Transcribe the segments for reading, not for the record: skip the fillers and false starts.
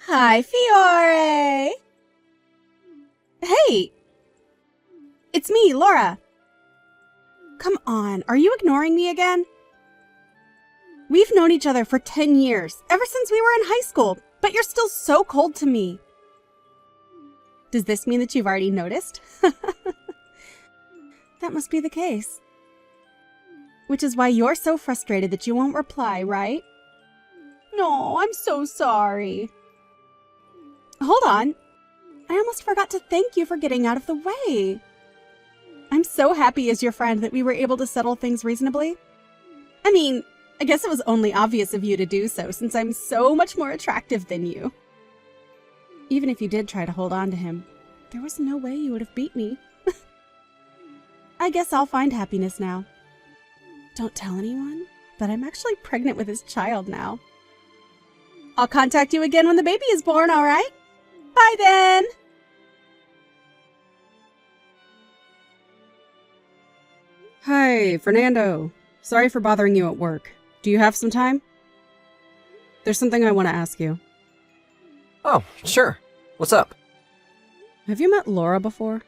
Hi, Fiore! Hey! It's me, Laura! Come on, are you ignoring me again? We've known each other for 10 years, ever since we were in high school, but you're still so cold to me. Does this mean that you've already noticed? That must be the case. Which is why you're so frustrated that you won't reply, right? No, I'm so sorry. Hold on. I almost forgot to thank you for getting out of the way. I'm so happy as your friend that we were able to settle things reasonably. I mean, I guess it was only obvious of you to do so since I'm so much more attractive than you. Even if you did try to hold on to him, there was no way you would have beat me. I guess I'll find happiness now. Don't tell anyone, but I'm actually pregnant with his child now. I'll contact you again when the baby is born, all right? Bye then! Hi, Fernando. Sorry for bothering you at work. Do you have some time? There's something I want to ask you. Oh, sure. What's up? Have you met Laura before?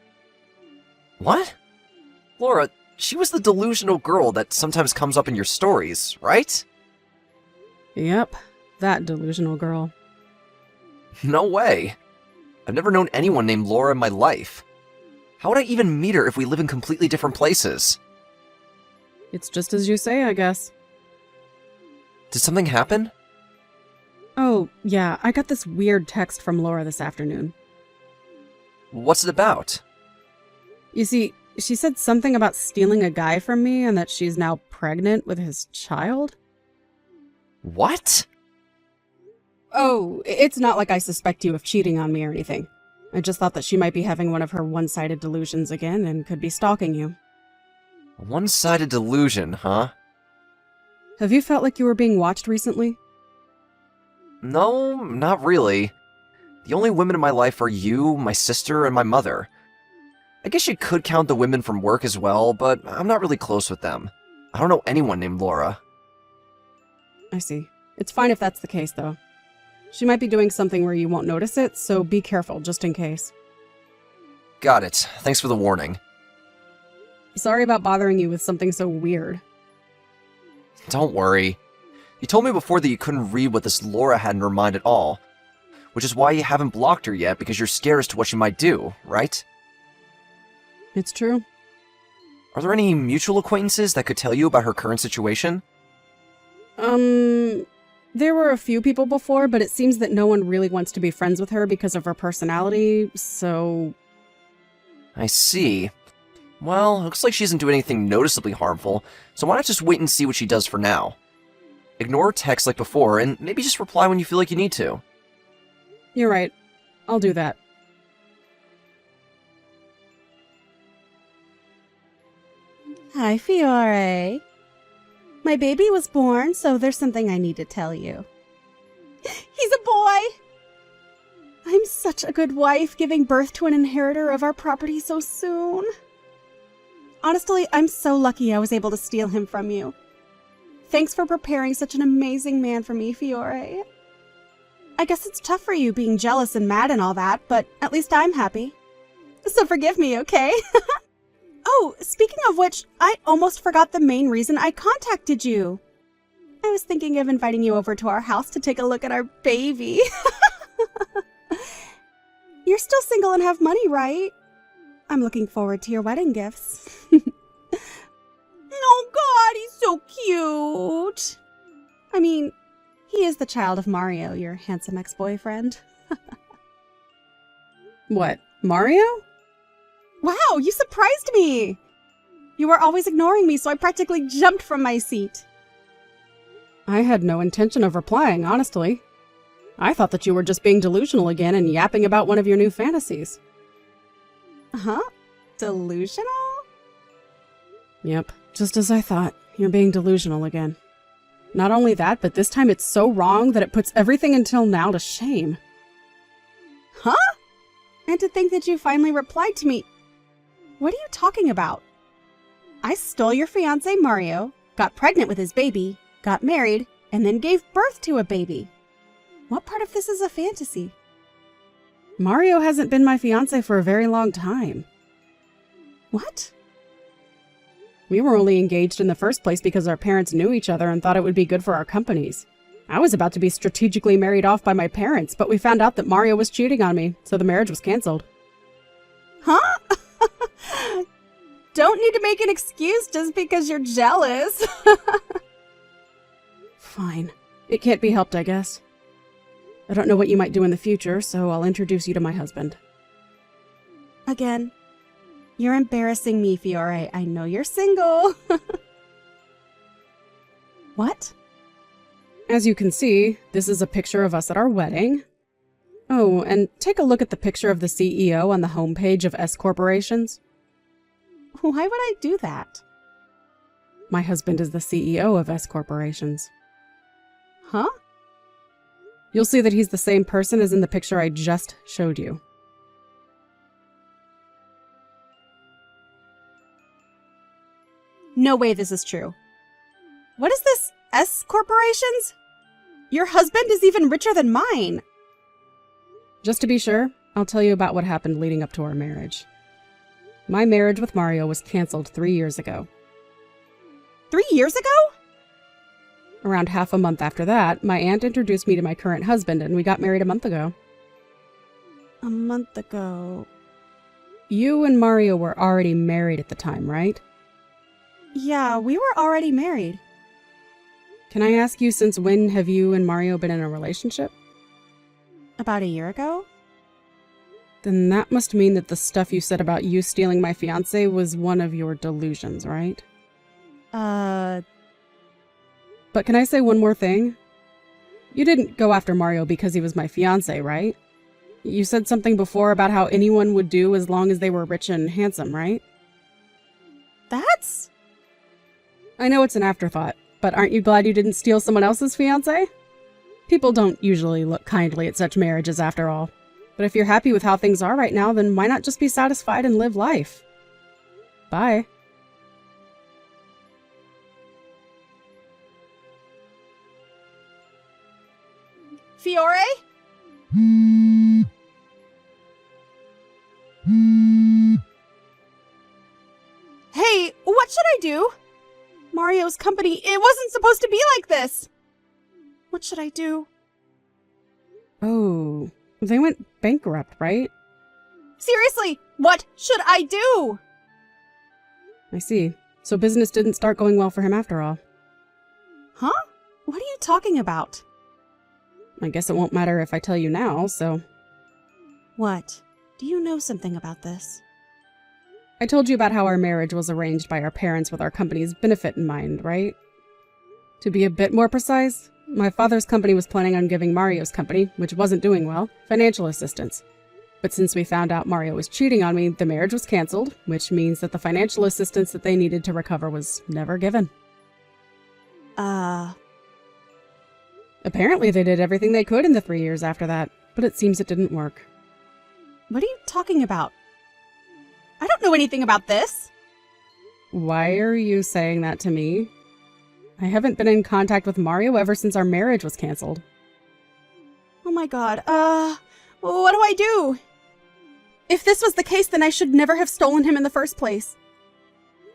What? Laura, she was the delusional girl that sometimes comes up in your stories, right? Yep, that delusional girl. No way. I've never known anyone named Laura in my life. How would I even meet her if we live in completely different places? It's just as you say, I guess. Did something happen? Oh, yeah, I got this weird text from Laura this afternoon. What's it about? You see, she said something about stealing a guy from me and that she's now pregnant with his child. What? Oh, it's not like I suspect you of cheating on me or anything. I just thought that she might be having one of her one-sided delusions again and could be stalking you. A one-sided delusion, huh? Have you felt like you were being watched recently? No, not really. The only women in my life are you, my sister, and my mother. I guess you could count the women from work as well, but I'm not really close with them. I don't know anyone named Laura. I see. It's fine if that's the case, though. She might be doing something where you won't notice it, so be careful, just in case. Got it. Thanks for the warning. Sorry about bothering you with something so weird. Don't worry. You told me before that you couldn't read what this Laura had in her mind at all, which is why you haven't blocked her yet, because you're scared as to what she might do, right? It's true. Are there any mutual acquaintances that could tell you about her current situation? There were a few people before, but it seems that no one really wants to be friends with her because of her personality, so... I see. Well, looks like she doesn't do anything noticeably harmful, so why not just wait and see what she does for now? Ignore her text like before, and maybe just reply when you feel like you need to. You're right. I'll do that. Hi, Fiore. My baby was born, so there's something I need to tell you. He's a boy! I'm such a good wife, giving birth to an inheritor of our property so soon. Honestly, I'm so lucky I was able to steal him from you. Thanks for preparing such an amazing man for me, Fiore. I guess it's tough for you being jealous and mad and all that, but at least I'm happy. So forgive me, okay? Oh, speaking of which, I almost forgot the main reason I contacted you. I was thinking of inviting you over to our house to take a look at our baby. You're still single and have money, right? I'm looking forward to your wedding gifts. Oh God, he's so cute. I mean, he is the child of Mario, your handsome ex-boyfriend. What, Mario? Wow, you surprised me! You were always ignoring me, so I practically jumped from my seat. I had no intention of replying, honestly. I thought that you were just being delusional again and yapping about one of your new fantasies. Huh? Delusional? Yep, just as I thought. You're being delusional again. Not only that, but this time it's so wrong that it puts everything until now to shame. Huh? And to think that you finally replied to me. What are you talking about? I stole your fiancé Mario, got pregnant with his baby, got married, and then gave birth to a baby. What part of this is a fantasy? Mario hasn't been my fiancé for a very long time. What? We were only engaged in the first place because our parents knew each other and thought it would be good for our companies. I was about to be strategically married off by my parents, but we found out that Mario was cheating on me, so the marriage was canceled. Huh? Don't need to make an excuse just because you're jealous. Fine. It can't be helped, I guess. I don't know what you might do in the future, so I'll introduce you to my husband. Again, you're embarrassing me, Fiore. I know you're single. What? As you can see, this is a picture of us at our wedding. Oh, and take a look at the picture of the CEO on the homepage of S Corporations. Why would I do that? My husband is the CEO of S Corporations. Huh? You'll see that he's the same person as in the picture I just showed you. No way this is true. What is this, S Corporations? Your husband is even richer than mine. Just to be sure, I'll tell you about what happened leading up to our marriage. My marriage with Mario was canceled 3 years ago. 3 years ago? Around half a month after that, my aunt introduced me to my current husband and we got married a month ago. A month ago. You and Mario were already married at the time, right? Yeah, we were already married. Can I ask you, since when have you and Mario been in a relationship? About a year ago? Then that must mean that the stuff you said about you stealing my fiancé was one of your delusions, right? But can I say one more thing? You didn't go after Mario because he was my fiancé, right? You said something before about how anyone would do as long as they were rich and handsome, right? That's... I know it's an afterthought, but aren't you glad you didn't steal someone else's fiancé? People don't usually look kindly at such marriages after all. But if you're happy with how things are right now, then why not just be satisfied and live life? Bye. Fiore? Hey, what should I do? Mario's company, it wasn't supposed to be like this. What should I do? Oh, they went bankrupt, right? Seriously, what should I do? I see. So business didn't start going well for him after all. Huh? What are you talking about? I guess it won't matter if I tell you now, so... What? Do you know something about this? I told you about how our marriage was arranged by our parents with our company's benefit in mind, right? To be a bit more precise, my father's company was planning on giving Mario's company, which wasn't doing well, financial assistance. But since we found out Mario was cheating on me, the marriage was canceled, which means that the financial assistance that they needed to recover was never given. Apparently they did everything they could in the 3 years after that, but it seems it didn't work. What are you talking about? I don't know anything about this. Why are you saying that to me? I haven't been in contact with Mario ever since our marriage was canceled. Oh my god, what do I do? If this was the case, then I should never have stolen him in the first place.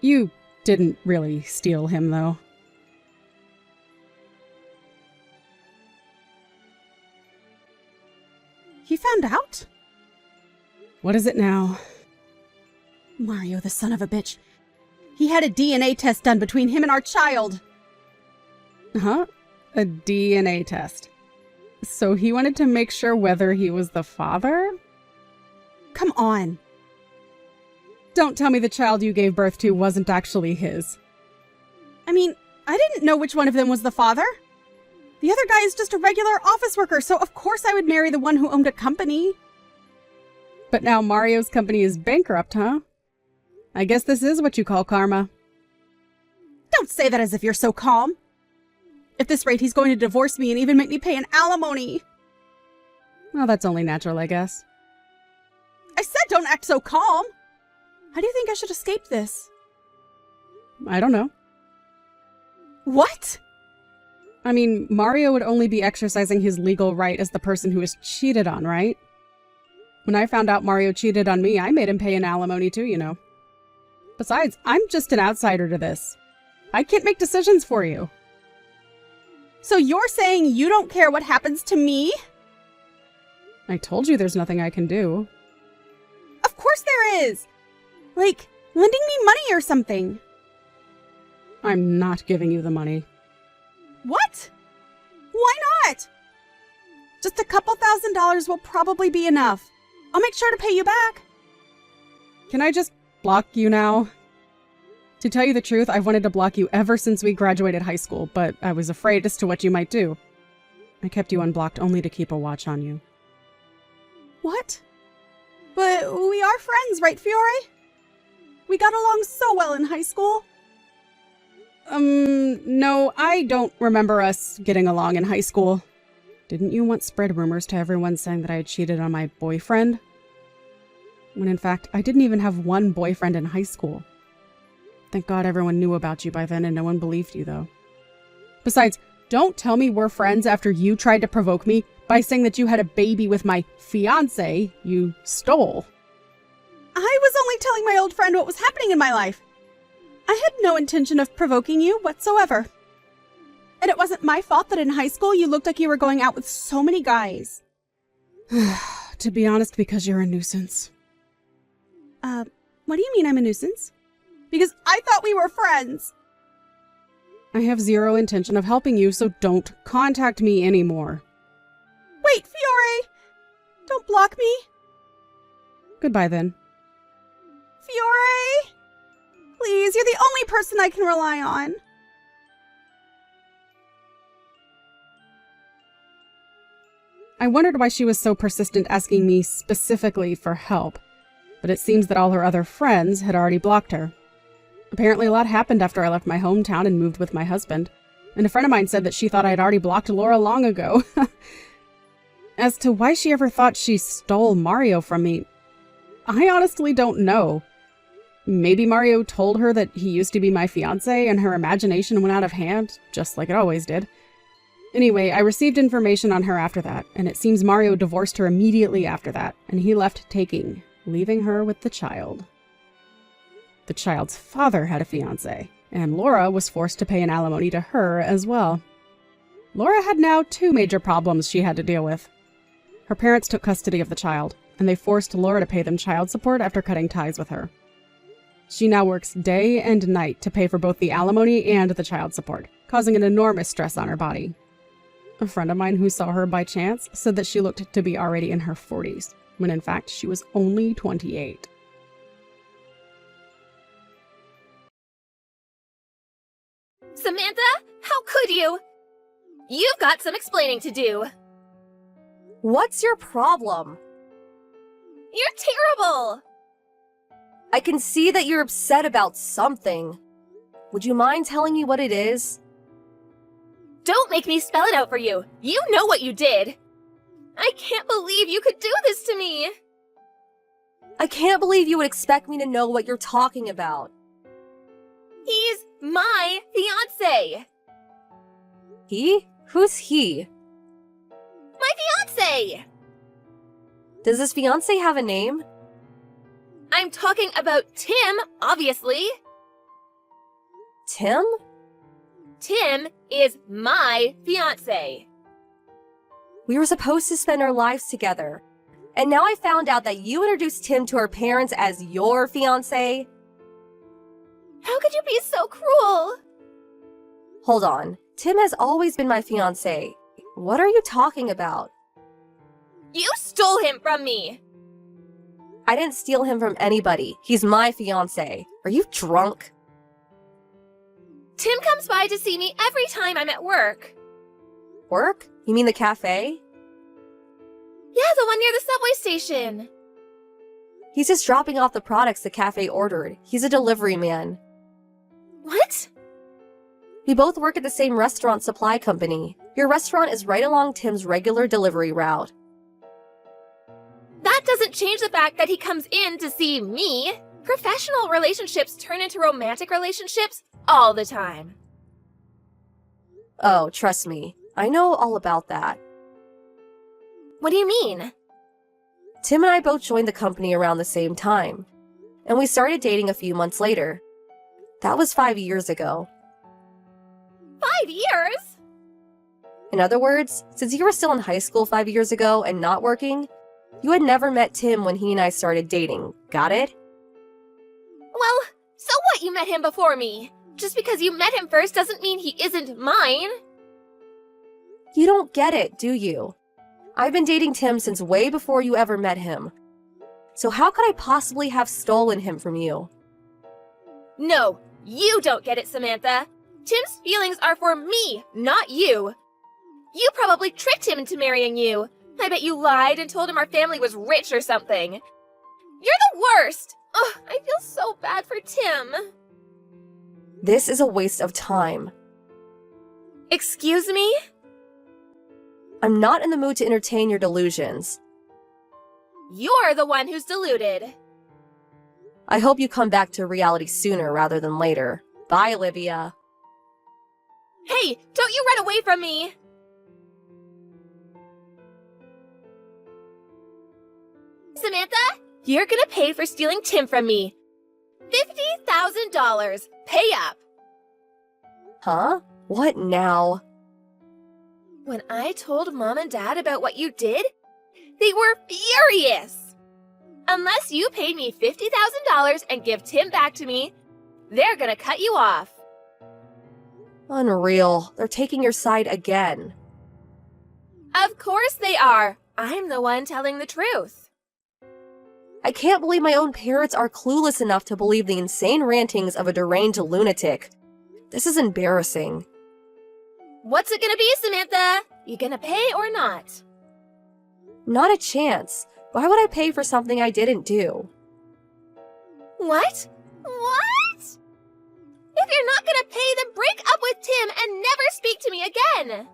You didn't really steal him, though. He found out? What is it now? Mario, the son of a bitch. He had a DNA test done between him and our child. Huh? A DNA test. So he wanted to make sure whether he was the father? Come on. Don't tell me the child you gave birth to wasn't actually his. I mean, I didn't know which one of them was the father. The other guy is just a regular office worker, so of course I would marry the one who owned a company. But now Mario's company is bankrupt, huh? I guess this is what you call karma. Don't say that as if you're so calm. At this rate, he's going to divorce me and even make me pay an alimony. Well, that's only natural, I guess. I said don't act so calm. How do you think I should escape this? I don't know. What? I mean, Mario would only be exercising his legal right as the person who was cheated on, right? When I found out Mario cheated on me, I made him pay an alimony too, you know. Besides, I'm just an outsider to this. I can't make decisions for you. So you're saying you don't care what happens to me? I told you there's nothing I can do. Of course there is! Like, lending me money or something. I'm not giving you the money. What? Why not? Just a couple $1,000s will probably be enough. I'll make sure to pay you back. Can I just block you now? To tell you the truth, I've wanted to block you ever since we graduated high school, but I was afraid as to what you might do. I kept you unblocked only to keep a watch on you. What? But we are friends, right, Fiore? We got along so well in high school. No, I don't remember us getting along in high school. Didn't you once spread rumors to everyone saying that I had cheated on my boyfriend? When in fact, I didn't even have one boyfriend in high school. Thank God everyone knew about you by then and no one believed you, though. Besides, don't tell me we're friends after you tried to provoke me by saying that you had a baby with my fiancé you stole. I was only telling my old friend what was happening in my life. I had no intention of provoking you whatsoever. And it wasn't my fault that in high school you looked like you were going out with so many guys. To be honest, because you're a nuisance. What do you mean I'm a nuisance? Because I thought we were friends. I have zero intention of helping you, so don't contact me anymore. Wait, Fiore! Don't block me. Goodbye then. Fiore! Please, you're the only person I can rely on. I wondered why she was so persistent asking me specifically for help, but it seems that all her other friends had already blocked her. Apparently a lot happened after I left my hometown and moved with my husband, and a friend of mine said that she thought I had already blocked Laura long ago. As to why she ever thought she stole Mario from me, I honestly don't know. Maybe Mario told her that he used to be my fiancé and her imagination went out of hand, just like it always did. Anyway, I received information on her after that, and it seems Mario divorced her immediately after that, and he left taking, leaving her with the child. The child's father had a fiancé, and Laura was forced to pay an alimony to her as well. Laura had now 2 major problems she had to deal with. Her parents took custody of the child, and they forced Laura to pay them child support after cutting ties with her. She now works day and night to pay for both the alimony and the child support, causing an enormous stress on her body. A friend of mine who saw her by chance said that she looked to be already in her 40s, when in fact she was only 28. Samantha, how could you? You've got some explaining to do. What's your problem? You're terrible! I can see that you're upset about something. Would you mind telling me what it is? Don't make me spell it out for you. You know what you did. I can't believe you could do this to me. I can't believe you would expect me to know what you're talking about. He's my fiancé. He? Who's he? My fiancé! Does this fiancé have a name? I'm talking about Tim, obviously. Tim? Tim is my fiancé. We were supposed to spend our lives together. And now I found out that you introduced Tim to our parents as your fiancé? How could you be so cruel? Hold on. Tim has always been my fiancé. What are you talking about? You stole him from me. I didn't steal him from anybody. He's my fiancé. Are you drunk? Tim comes by to see me every time I'm at work. Work? You mean the cafe? Yeah, the one near the subway station. He's just dropping off the products the cafe ordered. He's a delivery man. What? We both work at the same restaurant supply company. Your restaurant is right along Tim's regular delivery route. That doesn't change the fact that he comes in to see me. Professional relationships turn into romantic relationships all the time. Oh, trust me, I know all about that. What do you mean? Tim and I both joined the company around the same time, and we started dating a few months later. That was 5 years ago. 5 years? In other words, since you were still in high school 5 years ago and not working, you had never met Tim when he and I started dating. Got it? Well, so what you met him before me? Just because you met him first doesn't mean he isn't mine. You don't get it, do you? I've been dating Tim since way before you ever met him. So how could I possibly have stolen him from you? No, you don't get it, Samantha. Tim's feelings are for me, not you. You probably tricked him into marrying you. I bet you lied and told him our family was rich or something. You're the worst! Ugh, I feel so bad for Tim. This is a waste of time. Excuse me? I'm not in the mood to entertain your delusions. You're the one who's deluded. I hope you come back to reality sooner rather than later. Bye, Olivia. Hey, don't you run away from me! Samantha, you're gonna pay for stealing Tim from me. $50,000. Pay up. Huh? What now? When I told Mom and Dad about what you did, they were furious. Unless you paid me $50,000 and give Tim back to me, they're gonna cut you off. Unreal. They're taking your side again. Of course they are. I'm the one telling the truth. I can't believe my own parents are clueless enough to believe the insane rantings of a deranged lunatic. This is embarrassing. What's it gonna be, Samantha? You gonna pay or not? Not a chance. Why would I pay for something I didn't do? What? What? If you're not gonna pay, then break up with Tim and never speak to me again.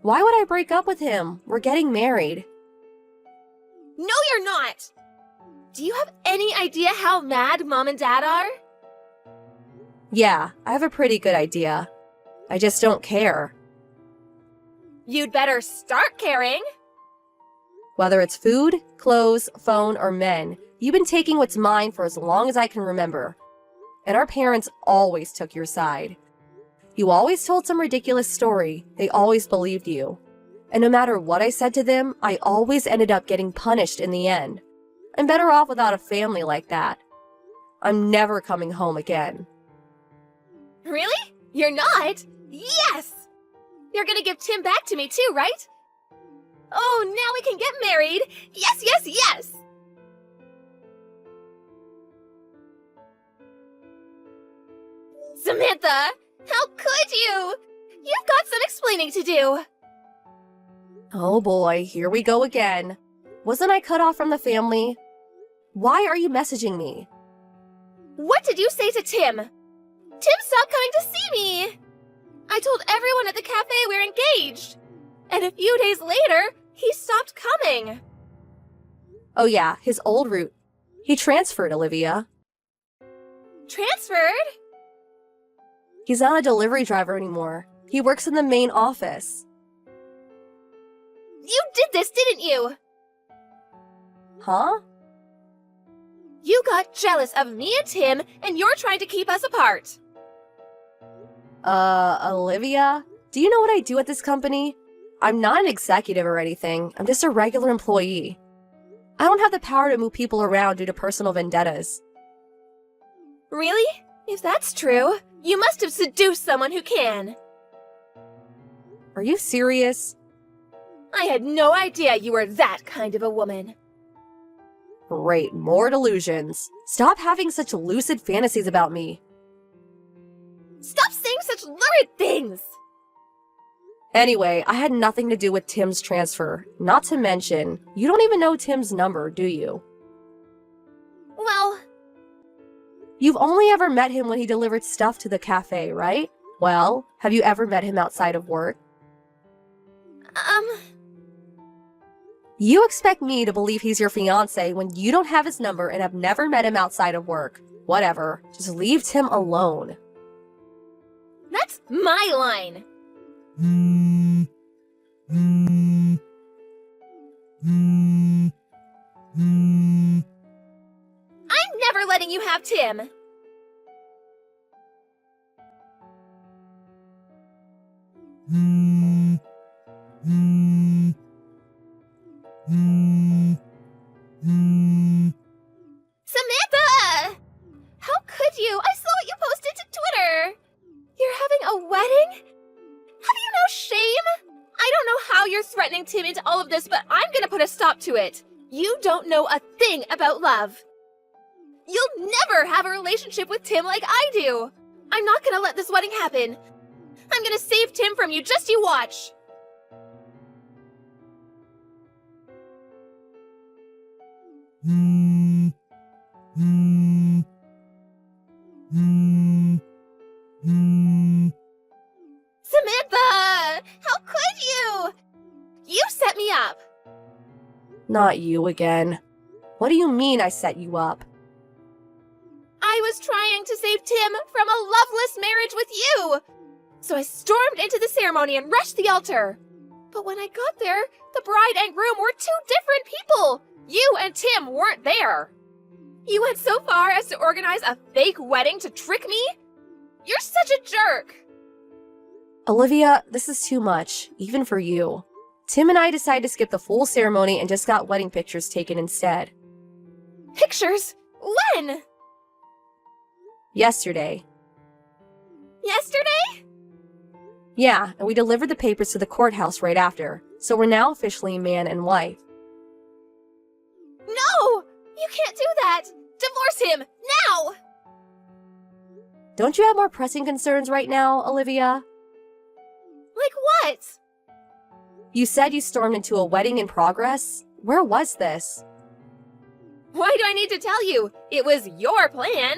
Why would I break up with him? We're getting married. No, you're not. Do you have any idea how mad Mom and Dad are? Yeah, I have a pretty good idea. I just don't care. You'd better start caring. Whether it's food, clothes, phone, or men, you've been taking what's mine for as long as I can remember. And our parents always took your side. You always told some ridiculous story. They always believed you. And no matter what I said to them, I always ended up getting punished in the end. I'm better off without a family like that. I'm never coming home again. Really? You're not? Yes! You're gonna give Tim back to me too, right? Oh, now we can get married! Yes, yes, yes! Samantha! How could you? You've got some explaining to do. Oh boy, here we go again. Wasn't I cut off from the family? Why are you messaging me? What did you say to Tim? Tim stopped coming to see me! I told everyone at the cafe we're engaged. And a few days later, he stopped coming. Oh yeah, his old route. He transferred, Olivia. Transferred? He's not a delivery driver anymore. He works in the main office. You did this, didn't you? Huh? You got jealous of me and Tim, and you're trying to keep us apart. Olivia? Do you know what I do at this company? I'm not an executive or anything. I'm just a regular employee. I don't have the power to move people around due to personal vendettas. Really? If that's true, you must have seduced someone who can. Are you serious? I had no idea you were that kind of a woman. Great, more delusions. Stop having such lucid fantasies about me. Stop saying such lurid things! Anyway, I had nothing to do with Tim's transfer. Not to mention, you don't even know Tim's number, do you? Well, You've only ever met him when he delivered stuff to the cafe, right? Well, have you ever met him outside of work? You expect me to believe he's your fiancé when you don't have his number and have never met him outside of work. Whatever. Just leave Tim alone. that's my line. I'm never letting you have Tim. Samantha! How could you? I saw what you posted to Twitter. You're having a wedding? Have you no shame? I don't know how you're threatening Tim into all of this, but I'm gonna put a stop to it. You don't know a thing about love. You'll never have a relationship with Tim like I do. I'm not gonna let this wedding happen. I'm gonna save Tim from you, just you watch. Samantha! How could you? You set me up. Not you again. What do you mean I set you up? I was trying to save Tim from a loveless marriage with you. So I stormed into the ceremony and rushed the altar. But when I got there, the bride and groom were two different people. You and Tim weren't there. You went so far as to organize a fake wedding to trick me? You're such a jerk. Olivia, this is too much, even for you. Tim and I decided to skip the full ceremony and just got wedding pictures taken instead. Pictures? When? Yesterday. Yesterday? Yeah, and we delivered the papers to the courthouse right after, so we're now officially man and wife. No! You can't do that! Divorce him! Now! Don't you have more pressing concerns right now, Olivia? Like what? You said you stormed into a wedding in progress? Where was this? Why do I need to tell you? It was your plan.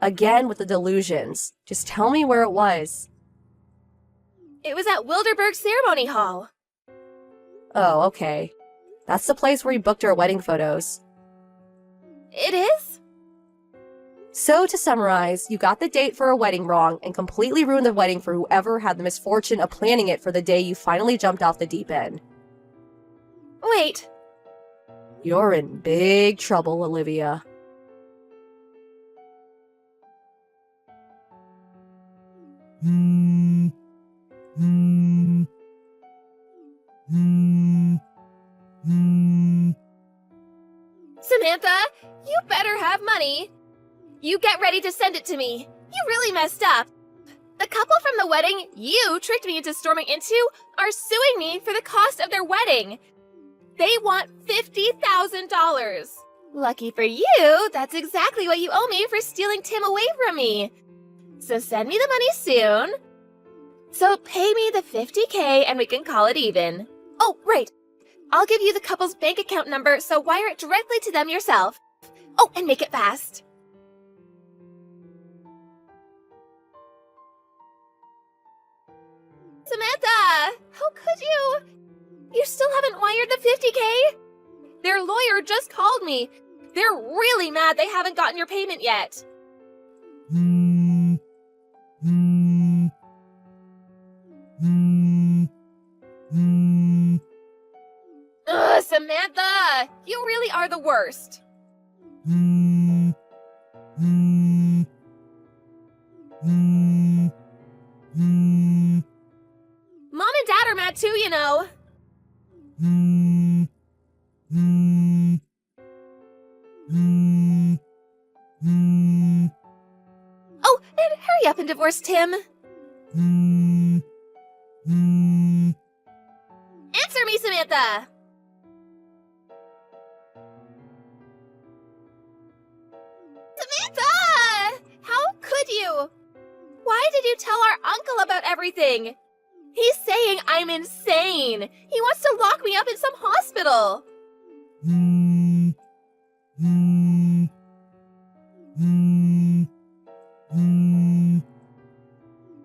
Again with the delusions. Just tell me where it was. It was at Wilderberg Ceremony Hall. Oh, okay. That's the place where we booked our wedding photos. It is? So, to summarize, you got the date for a wedding wrong and completely ruined the wedding for whoever had the misfortune of planning it for the day you finally jumped off the deep end. Wait. You're in big trouble, Olivia. Samantha, you better have money. You get ready to send it to me. You really messed up. The couple from the wedding you tricked me into storming into are suing me for the cost of their wedding. They want $50,000. Lucky for you, that's exactly what you owe me for stealing Tim away from me. So send me the money soon. So pay me the $50K and we can call it even. Oh, right. I'll give you the couple's bank account number, so wire it directly to them yourself. Oh, and make it fast. Samantha! How could you? You still haven't wired the $50K? Their lawyer just called me. They're really mad they haven't gotten your payment yet. Ugh, Samantha! You really are the worst. Mom and Dad are mad too, you know. Oh, and hurry up and divorce Tim. Answer me, Samantha! Samantha! How could you? Why did you tell our uncle about everything? He's saying I'm insane. He wants to lock me up in some hospital.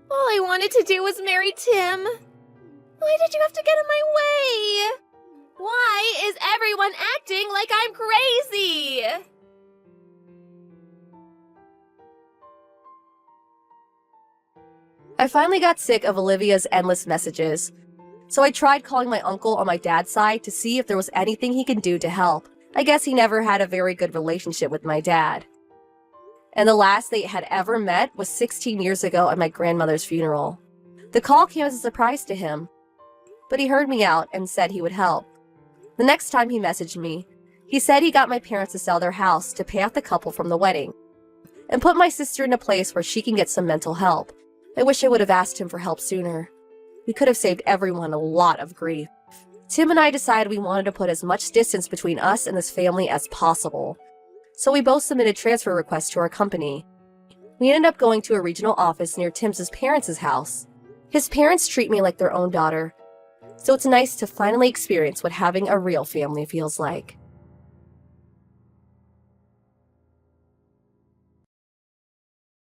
All I wanted to do was marry Tim. Why did you have to get in my way? Why is everyone acting like I'm crazy? I finally got sick of Olivia's endless messages, so I tried calling my uncle on my dad's side to see if there was anything he could do to help. I guess he never had a very good relationship with my dad. And the last they had ever met was 16 years ago at my grandmother's funeral. The call came as a surprise to him, but he heard me out and said he would help. The next time he messaged me, he said he got my parents to sell their house to pay off the couple from the wedding and put my sister in a place where she can get some mental help. I wish I would have asked him for help sooner. We could have saved everyone a lot of grief. Tim and I decided we wanted to put as much distance between us and this family as possible, so we both submitted transfer requests to our company. We ended up going to a regional office near Tim's parents' house. His parents treat me like their own daughter, so it's nice to finally experience what having a real family feels like.